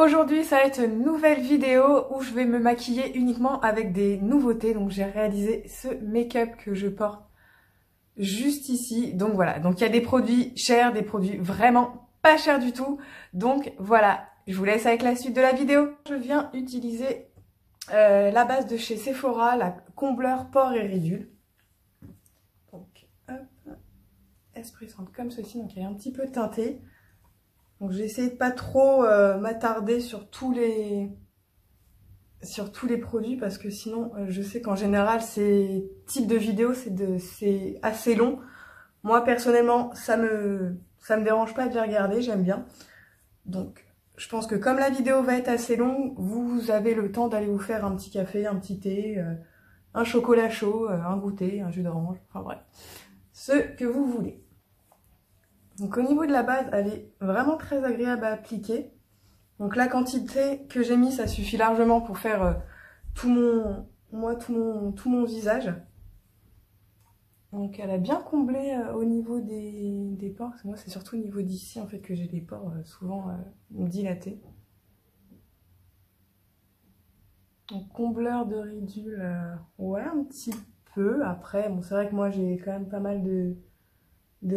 Aujourd'hui, ça va être une nouvelle vidéo où je vais me maquiller uniquement avec des nouveautés. Donc j'ai réalisé ce make-up que je porte juste ici. Donc voilà, donc il y a des produits chers, des produits vraiment pas chers du tout. Donc voilà, je vous laisse avec la suite de la vidéo. Je viens utiliser la base de chez Sephora, la combleur pores et ridules. Donc hop, espressante comme ceci, donc elle est un petit peu teintée. Donc j'ai essayé de pas trop m'attarder sur tous les produits parce que sinon je sais qu'en général ces types de vidéos c'est assez long. Moi personnellement ça me dérange pas de les regarder, j'aime bien. Donc je pense que comme la vidéo va être assez longue, vous avez le temps d'aller vous faire un petit café, un petit thé, un chocolat chaud, un goûter, un jus d'orange, enfin bref, ce que vous voulez. Donc au niveau de la base, elle est vraiment très agréable à appliquer. Donc la quantité que j'ai mis, ça suffit largement pour faire tout mon visage. Donc elle a bien comblé au niveau des pores. Parce que moi c'est surtout au niveau d'ici en fait que j'ai des pores souvent dilatés. Donc combleur de ridules, ouais un petit peu. Après, bon c'est vrai que moi j'ai quand même pas mal de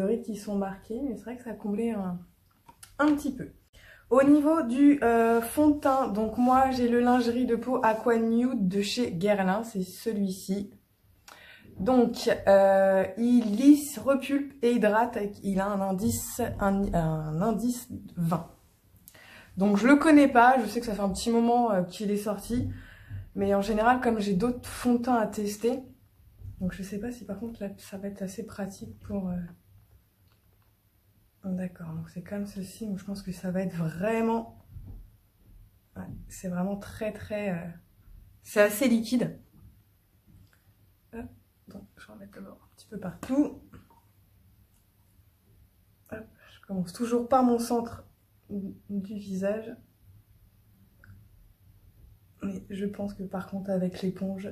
rides qui sont marquées. Mais c'est vrai que ça a comblé un petit peu. Au niveau du fond de teint, donc moi j'ai le lingerie de peau Aqua Nude de chez Guerlain, c'est celui-ci. Donc il lisse, repulpe et hydrate, il a un indice 20. Donc je le connais pas, je sais que ça fait un petit moment qu'il est sorti, mais en général comme j'ai d'autres fonds de teint à tester, donc je sais pas si par contre là ça va être assez pratique pour... D'accord, donc c'est comme ceci, donc je pense que ça va être vraiment... Ouais, c'est vraiment très... c'est assez liquide. Hop, donc je vais en mettre d'abord un petit peu partout. Hop, je commence toujours par mon centre du visage. Mais je pense que par contre avec l'éponge,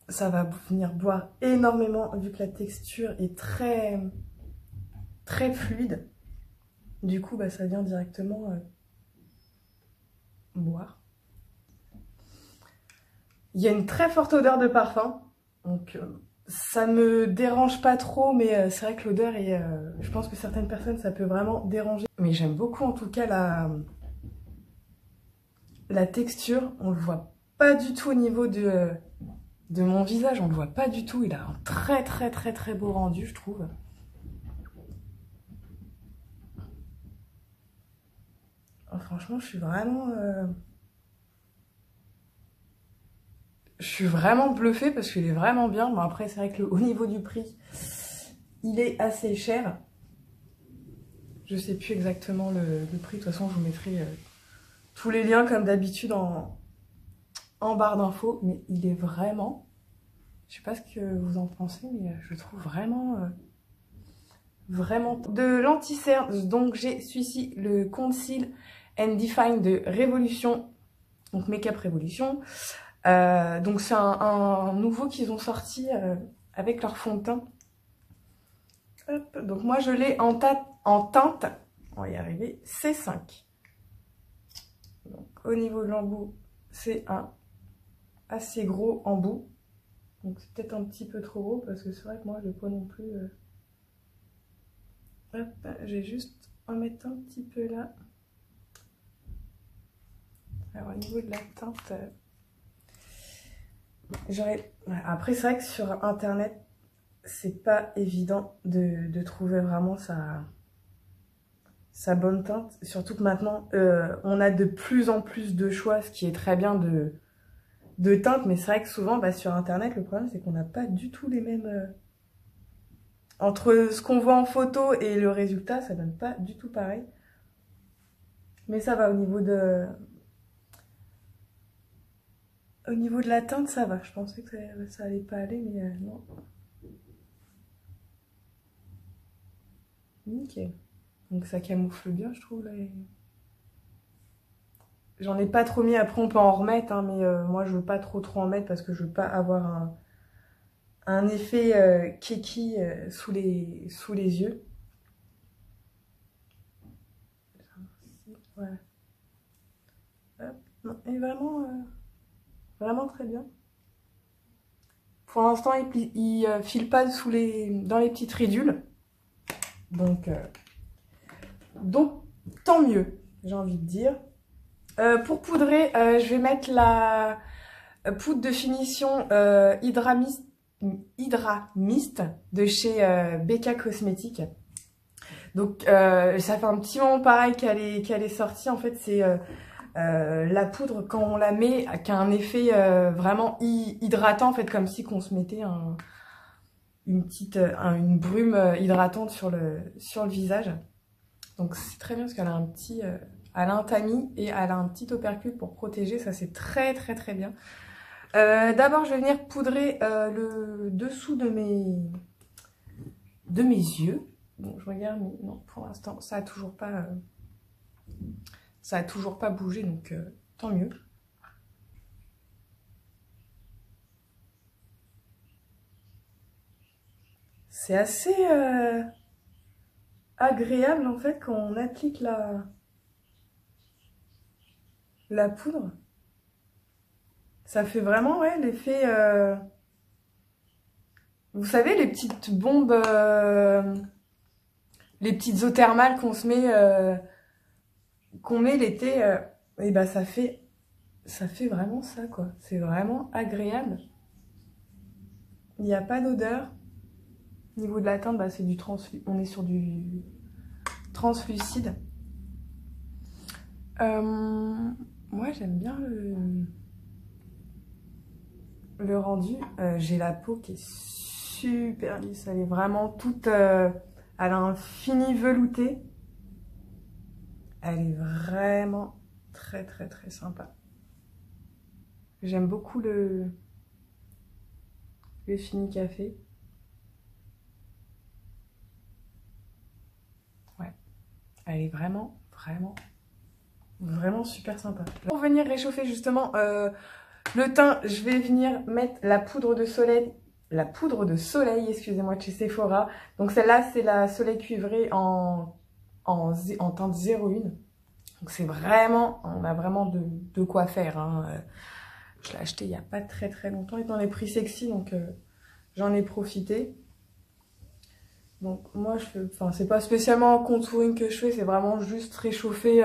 ça va venir boire énormément vu que la texture est très fluide. Du coup, bah, ça vient directement boire. Il y a une très forte odeur de parfum, donc ça me dérange pas trop, mais c'est vrai que l'odeur est... je pense que certaines personnes, ça peut vraiment déranger. Mais j'aime beaucoup en tout cas la texture. On le voit pas du tout au niveau de mon visage, on le voit pas du tout. Il a un très beau rendu, je trouve. Oh, franchement, je suis vraiment bluffée parce qu'il est vraiment bien. Bon, après, c'est vrai que au niveau du prix, il est assez cher. Je sais plus exactement le prix. De toute façon, je vous mettrai tous les liens comme d'habitude en barre d'infos. Mais il est vraiment... Je sais pas ce que vous en pensez, mais je le trouve vraiment... De l'anti-cerne. Donc, j'ai celui-ci, le Conceal and Define de Révolution. Donc, Make-up Révolution. Donc c'est un nouveau qu'ils ont sorti avec leur fond de teint. Hop, donc moi je l'ai en teinte, on va y arriver, C5. Donc au niveau de l'embout, c'est un assez gros embout. Donc c'est peut-être un petit peu trop gros parce que c'est vrai que moi je ne vais pas non plus... Hop, je vais juste en mettre un petit peu là. Alors au niveau de la teinte... Après c'est vrai que sur internet c'est pas évident de trouver vraiment sa bonne teinte, surtout que maintenant on a de plus en plus de choix, ce qui est très bien de teintes, mais c'est vrai que souvent bah, sur internet le problème c'est qu'on n'a pas du tout les mêmes entre ce qu'on voit en photo et le résultat, ça donne pas du tout pareil. Mais ça va, au niveau de la teinte, ça va. Je pensais que ça allait pas aller, mais non. Nickel. Donc ça camoufle bien, je trouve. J'en ai pas trop mis, après on peut en remettre, hein, mais moi je veux pas trop en mettre parce que je veux pas avoir un effet kiki sous les yeux. Voilà. Hop. Non, et vraiment, vraiment très bien. Pour l'instant, il file pas dans les petites ridules. Donc tant mieux, j'ai envie de dire. Pour poudrer, je vais mettre la poudre de finition Hydra Mist de chez BK Cosmetics. Donc ça fait un petit moment pareil qu'elle est sortie. En fait, c'est la poudre quand on la met qui a un effet vraiment hydratant, en fait, comme si qu'on se mettait une brume hydratante sur le visage. Donc c'est très bien parce qu'elle a elle a un tamis et elle a un petit opercule pour protéger. Ça, c'est très très très bien. D'abord, je vais venir poudrer le dessous de mes yeux. Bon, je regarde, mais non, pour l'instant, ça a toujours pas bougé, donc tant mieux. C'est assez agréable, en fait, quand on applique la poudre. Ça fait vraiment, ouais, l'effet... Vous savez, les petites bombes... les petites eaux thermales qu'on se met... qu'on met l'été... et bah, ça fait vraiment ça, quoi. C'est vraiment agréable. Il n'y a pas d'odeur. Au niveau de la teinte, bah, c'est du on est sur du translucide. Moi, j'aime bien le rendu. J'ai la peau qui est super lisse. Elle est vraiment toute... elle a un fini velouté. Elle est vraiment très très très sympa. J'aime beaucoup le fini café. Ouais. Elle est vraiment super sympa. Pour venir réchauffer justement le teint, je vais venir mettre la poudre de soleil, excusez-moi, de chez Sephora. Donc celle-là, c'est la Soleil Cuivré en teinte 01. Donc c'est vraiment, on a vraiment de quoi faire, hein. Je l'ai acheté il n'y a pas très très longtemps, il est dans les prix sexy, donc j'en ai profité. Donc moi, c'est pas spécialement un contouring que je fais, c'est vraiment juste réchauffer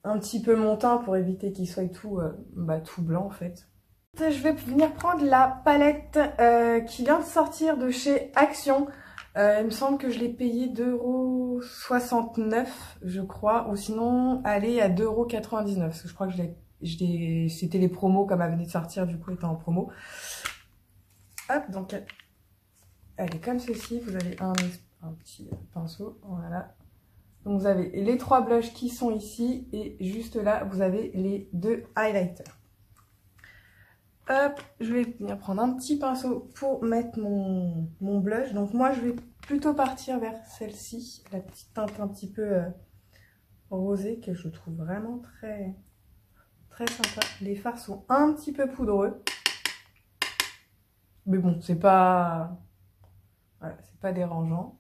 un petit peu mon teint pour éviter qu'il soit tout blanc, en fait. Je vais venir prendre la palette qui vient de sortir de chez Action. Il me semble que je l'ai payée 2,69 €, je crois, ou sinon elle est à 2,99 €, parce que je crois que c'était les promos, comme elle venait de sortir, du coup elle était en promo. Hop, donc elle est comme ceci. Vous avez un petit pinceau, voilà. Donc vous avez les 3 blushs qui sont ici, et juste là vous avez les 2 highlighters. Hop, je vais venir prendre un petit pinceau pour mettre mon blush. Donc moi, je vais plutôt partir vers celle-ci, la petite teinte un petit peu rosée, que je trouve vraiment très, très sympa. Les fards sont un petit peu poudreux. Mais bon, c'est pas... Voilà, c'est pas dérangeant.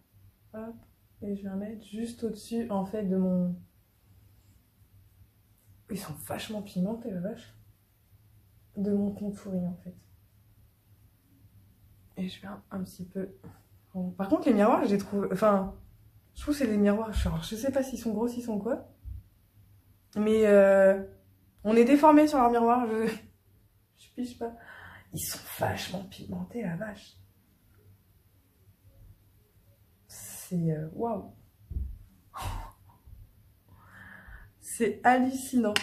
Hop, et je vais en mettre juste au-dessus, en fait, de mon... Ils sont vachement pimentés, la vache. De mon contouring, en fait. Et je vais un petit peu... Bon. Par contre, les miroirs, je les trouve... Enfin, je trouve que c'est des miroirs... Alors, je sais pas s'ils sont gros, s'ils sont quoi. Mais on est déformé sur leurs miroirs, je piche pas. Ils sont vachement pigmentés, la vache. C'est... Waouh. C'est hallucinant.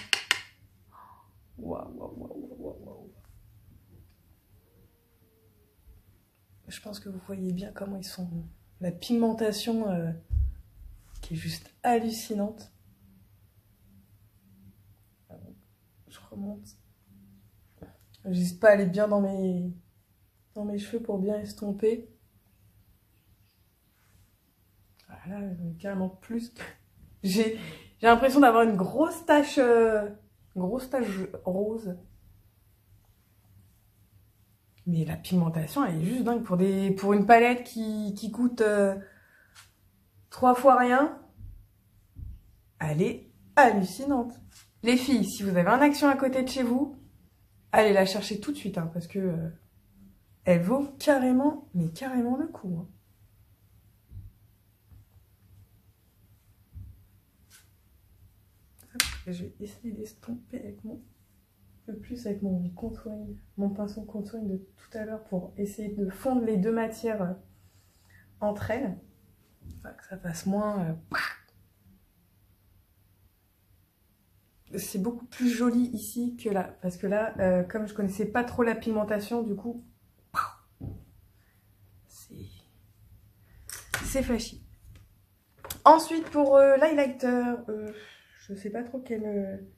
Waouh, waouh, waouh, waouh, waouh. Je pense que vous voyez bien comment ils sont... La pigmentation qui est juste hallucinante. Je remonte. J'hésite pas à aller bien dans mes cheveux pour bien estomper. Voilà, carrément plus que... J'ai l'impression d'avoir une grosse tache rose. Mais la pigmentation, elle est juste dingue. Pour une palette qui coûte 3 fois rien. elle est hallucinante. Les filles, si vous avez un Action à côté de chez vous, allez la chercher tout de suite, hein, parce que elle vaut carrément, mais carrément le coup. Hein. Je vais essayer d'estomper avec un peu plus avec mon contouring, mon pinceau contouring de tout à l'heure pour essayer de fondre les deux matières entre elles. Enfin, que ça fasse moins... C'est beaucoup plus joli ici que là. Parce que là, comme je connaissais pas trop la pigmentation, du coup... C'est flashy. Ensuite, pour l'highlighter, je sais pas trop quel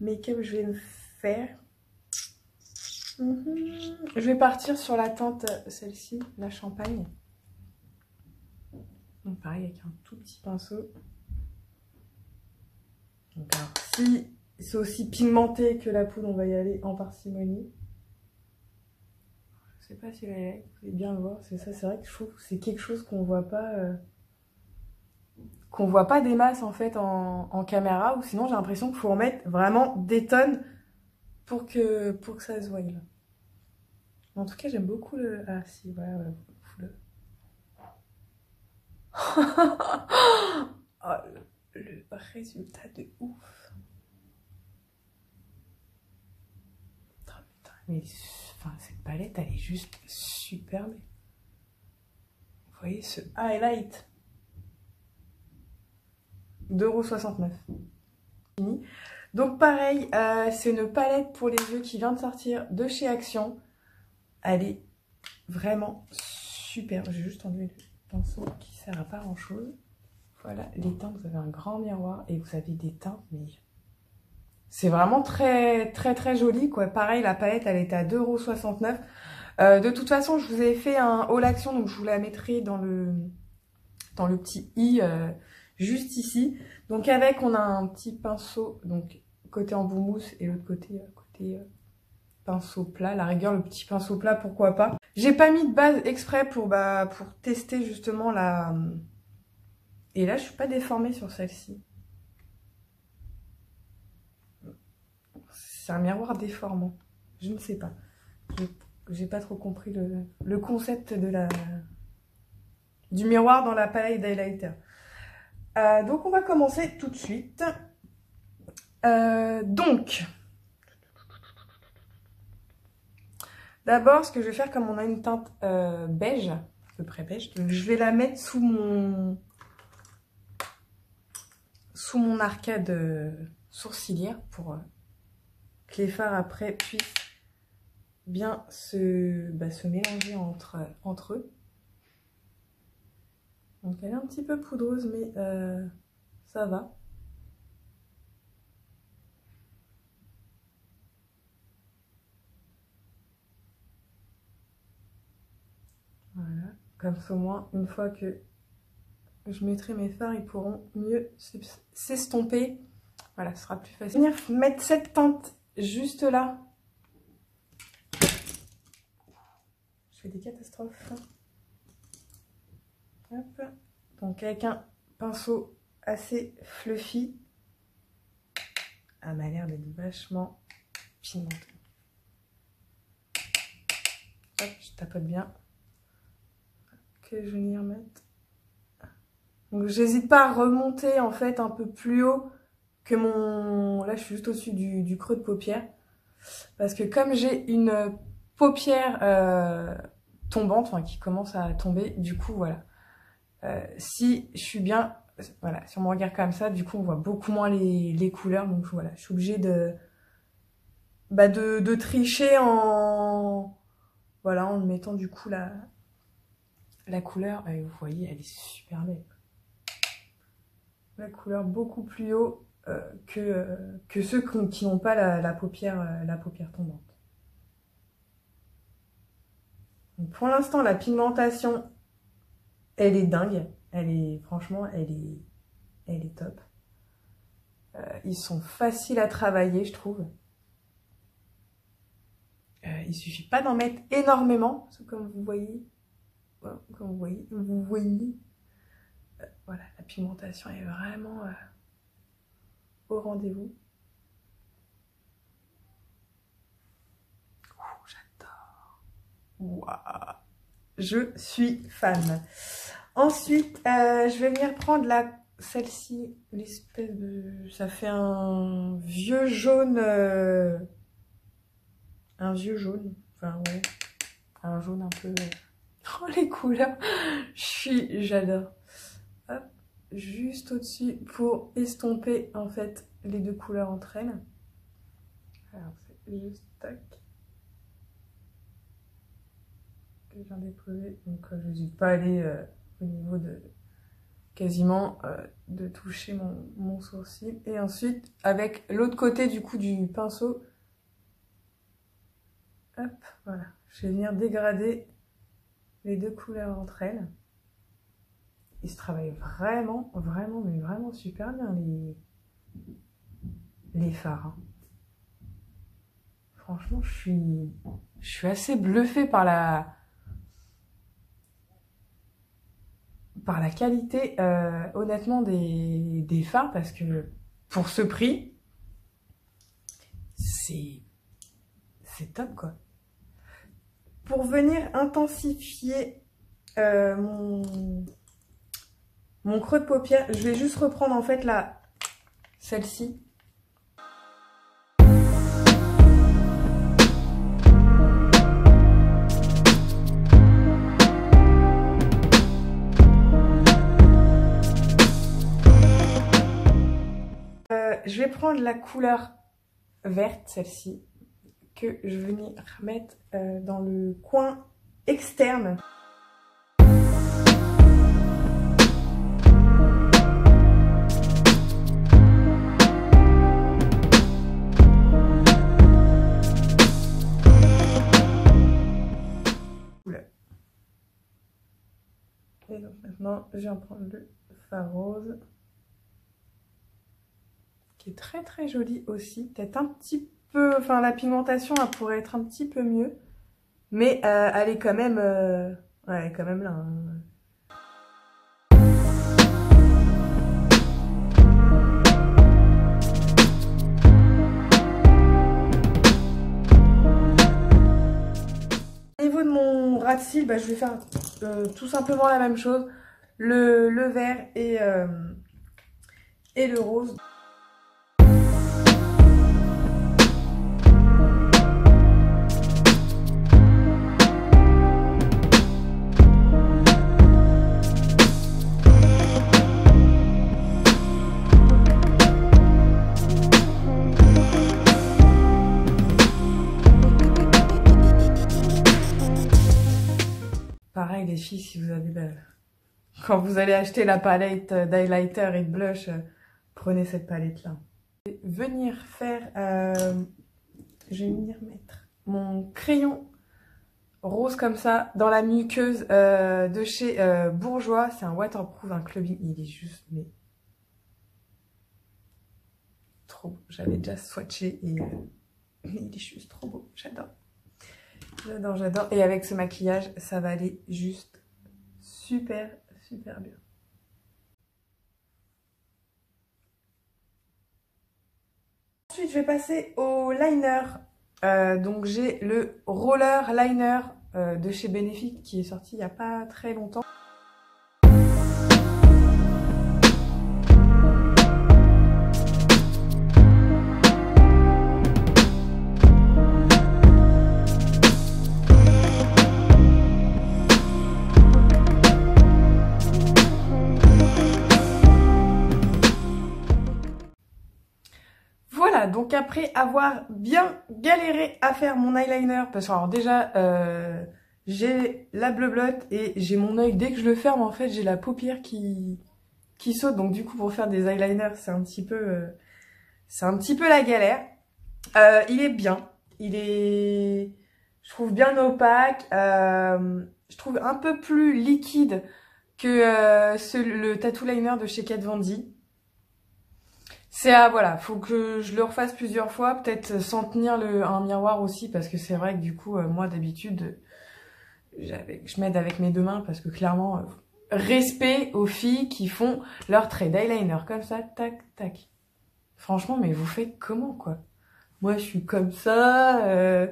make-up je vais me faire. Je vais partir sur la teinte, celle-ci, la champagne. Donc pareil, avec un tout petit pinceau. Donc alors, si c'est aussi pigmenté que la poudre, on va y aller en parcimonie. Je sais pas si vous pouvez bien le voir. C'est ça, c'est vrai que je trouve que c'est quelque chose qu'on voit pas des masses en fait en caméra, ou sinon j'ai l'impression qu'il faut en mettre vraiment des tonnes pour que ça se voie là. En tout cas, j'aime beaucoup le... Ah si, voilà, voilà. Oh, le résultat de ouf. Oh, putain, mais enfin, cette palette, elle est juste superbe. Vous voyez ce highlight, 2,69 €. Donc pareil, c'est une palette pour les yeux qui vient de sortir de chez Action. Elle est vraiment super. J'ai juste enlevé le pinceau qui sert à pas grand chose. Voilà, les teintes, vous avez un grand miroir et vous avez des teintes, mais c'est vraiment très très très joli quoi. Pareil, la palette elle était à 2,69 €. De toute façon, je vous ai fait un haul Action, donc je vous la mettrai dans le petit i juste ici. Donc avec, on a un petit pinceau, donc côté embout mousse et l'autre côté pinceau plat. La rigueur, le petit pinceau plat, pourquoi pas. J'ai pas mis de base exprès pour tester justement la... Et là, je suis pas déformée sur celle-ci. C'est un miroir déformant. Je ne sais pas. J'ai pas trop compris le concept du miroir dans la palette d'highlighter. Donc, on va commencer tout de suite. Donc, d'abord, ce que je vais faire, comme on a une teinte beige, à peu près beige, je vais la mettre sous mon arcade sourcilière pour que les fards après puissent bien se mélanger entre eux. Donc elle est un petit peu poudreuse, mais ça va. Voilà, comme ça au moins, une fois que je mettrai mes fards, ils pourront mieux s'estomper. Voilà, ce sera plus facile. Venir mettre cette teinte juste là. Je fais des catastrophes. Hop. Donc avec un pinceau assez fluffy. Elle m'a l'air d'être vachement pigmentée. Hop, je tapote bien. Que je vais venir mettre. Donc j'hésite pas à remonter en fait un peu plus haut que mon... Là je suis juste au-dessus du creux de paupière. Parce que comme j'ai une paupière tombante, enfin qui commence à tomber, du coup voilà. Si je suis bien, voilà, si on me regarde comme ça, du coup on voit beaucoup moins les couleurs. Donc voilà, je suis obligée de tricher voilà, en mettant du coup la couleur. Et vous voyez, elle est super belle. La couleur beaucoup plus haut que ceux qui n'ont pas la paupière tombante. Donc pour l'instant, la pigmentation, elle est dingue. Franchement, elle est top. Ils sont faciles à travailler, je trouve. Il suffit pas d'en mettre énormément, parce que comme vous voyez, voilà, la pigmentation est vraiment au rendez-vous. Oh, j'adore. Waouh, je suis fan. Ensuite, je vais venir prendre celle-ci, l'espèce de... Ça fait un vieux jaune... un vieux jaune. Enfin, ouais. Un jaune un peu... Oh, les couleurs. J'adore. Hop, juste au-dessus pour estomper, en fait, les deux couleurs entre elles. Alors, c'est juste tac. Que je viens de déposer. Donc, je n'hésite pas à aller au niveau de... quasiment de toucher mon sourcil. Et ensuite, avec l'autre côté du coup du pinceau, hop, voilà. Je vais venir dégrader les deux couleurs entre elles. Il se travaille vraiment, vraiment, mais vraiment super bien les fards. Hein. Franchement, je suis assez bluffée par la qualité, honnêtement, des fards, parce que pour ce prix, c'est top, quoi. Pour venir intensifier mon creux de paupière, je vais juste reprendre, en fait, celle-ci. Je vais prendre la couleur verte, celle-ci, que je vais venir mettre dans le coin externe. Et donc maintenant, je viens prendre le fard rose, qui est très très joli aussi. Peut-être un petit peu, enfin la pigmentation elle pourrait être un petit peu mieux, mais elle est quand même, ouais, elle est quand même là. Hein. Au niveau de mon ras de cils, bah, je vais faire tout simplement la même chose, le vert et le rose. Pareil les filles, si vous avez quand vous allez acheter la palette d'highlighter et de blush, prenez cette palette là. Je vais venir faire, je vais venir mettre mon crayon rose comme ça dans la muqueuse de chez Bourjois. C'est un waterproof, un clubbing, il est juste mais trop beau. J'avais déjà swatché et il est juste trop beau, j'adore. J'adore, j'adore. Et avec ce maquillage, ça va aller juste super, super bien. Ensuite, je vais passer au liner. Donc, j'ai le roller liner de chez Benefit qui est sorti il n'y a pas très longtemps. Donc après avoir bien galéré à faire mon eyeliner, parce que alors déjà j'ai la bleu-blotte et j'ai mon œil, dès que je le ferme en fait j'ai la paupière qui saute, donc du coup pour faire des eyeliners c'est un petit peu la galère. Il est bien, je trouve bien opaque, je trouve un peu plus liquide que le tattoo liner de chez Kat Von D. Voilà, faut que je le refasse plusieurs fois, peut-être sans tenir un miroir aussi, parce que c'est vrai que du coup, moi d'habitude, je m'aide avec mes deux mains, parce que clairement, respect aux filles qui font leur trait d'eyeliner comme ça, tac, tac. Franchement, mais vous faites comment, quoi? Moi, je suis comme ça,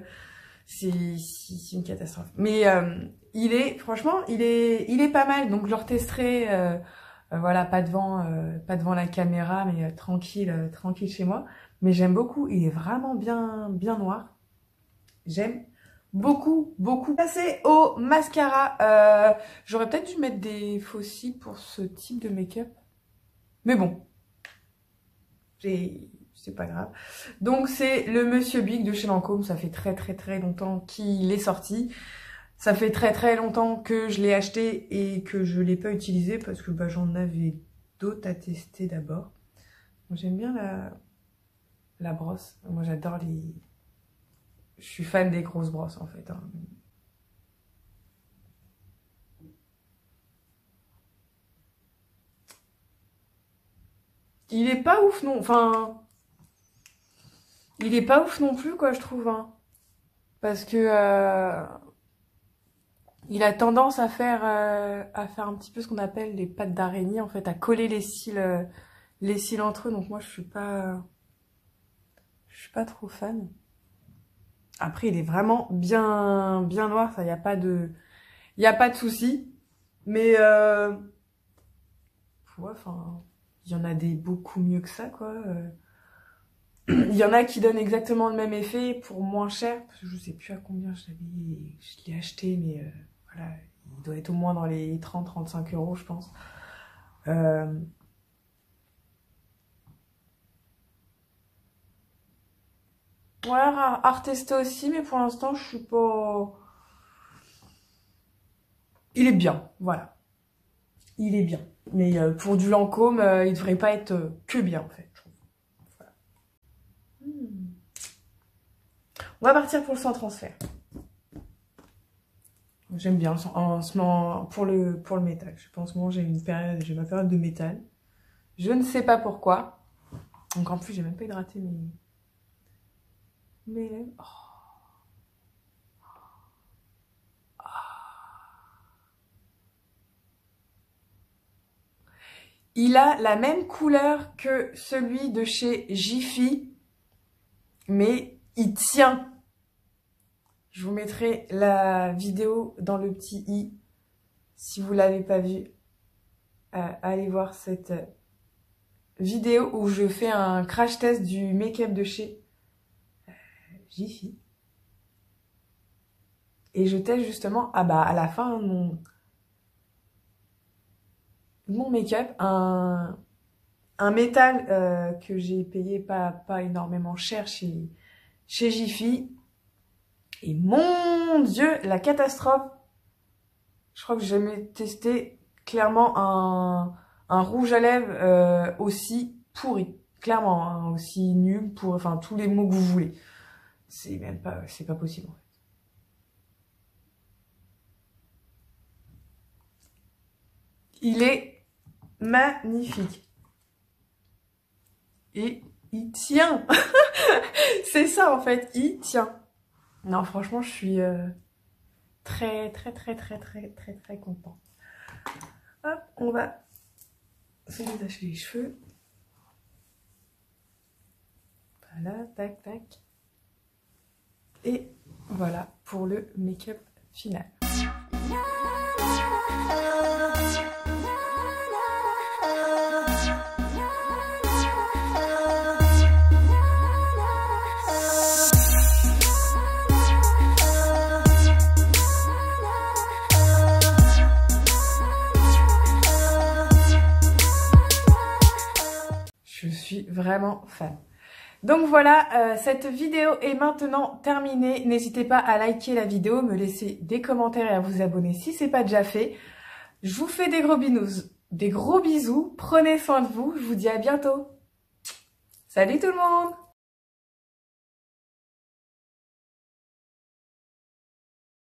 c'est une catastrophe. Mais franchement, il est pas mal. Donc, je le retesterai, voilà, pas devant la caméra, mais tranquille, tranquille chez moi. Mais j'aime beaucoup. Il est vraiment bien, bien noir. J'aime beaucoup, beaucoup. Passer au mascara. J'aurais peut-être dû mettre des faux cils pour ce type de make-up. Mais bon, c'est pas grave. Donc c'est le Monsieur Big de chez Lancôme. Ça fait très très très longtemps qu'il est sorti. Ça fait très très longtemps que je l'ai acheté et que je l'ai pas utilisé parce que bah, j'en avais d'autres à tester d'abord. J'aime bien la brosse. Moi j'adore les... Je suis fan des grosses brosses en fait. Hein. Il est pas ouf non, enfin... Il est pas ouf non plus quoi je trouve. Hein. Parce que... il a tendance à faire un petit peu ce qu'on appelle les pattes d'araignée en fait, à coller les cils entre eux. Donc moi je suis pas trop fan. Après il est vraiment bien bien noir, ça y a pas de souci. Mais ouais, enfin il y en a des beaucoup mieux que ça quoi. Il y en a qui donnent exactement le même effet pour moins cher. Parce que je sais plus à combien je l'ai acheté, mais voilà, il doit être au moins dans les 30-35 € je pense. Ouais, à retester aussi, mais pour l'instant, je suis pas... Il est bien, voilà. Il est bien. Mais pour du Lancôme, il devrait pas être que bien, en fait. Voilà. On va partir pour le sans transfert. J'aime bien en ce moment pour le métal. Je pense que j'ai ma période de métal. Je ne sais pas pourquoi. Donc en plus, j'ai même pas hydraté mes lèvres. Oh. Il a la même couleur que celui de chez Jiffy, mais il tient. Je vous mettrai la vidéo dans le petit i. Si vous l'avez pas vu, allez voir cette vidéo où je fais un crash test du make-up de chez Jiffy. Et je teste justement, à la fin de mon make-up, un métal que j'ai payé pas énormément cher chez Jiffy. Et mon Dieu, la catastrophe. Je crois que j'ai jamais testé clairement un rouge à lèvres aussi pourri. Clairement, hein, aussi nul, enfin tous les mots que vous voulez. C'est pas possible en fait. Il est magnifique. Et il tient. C'est ça en fait, il tient. Non, franchement, je suis très content. Hop, on va se détacher les cheveux. Voilà, tac, tac. Et voilà pour le make-up final. Je suis vraiment fan. Donc voilà, cette vidéo est maintenant terminée. N'hésitez pas à liker la vidéo, me laisser des commentaires et à vous abonner si ce n'est pas déjà fait. Je vous fais des gros bisous. Prenez soin de vous. Je vous dis à bientôt. Salut tout le monde!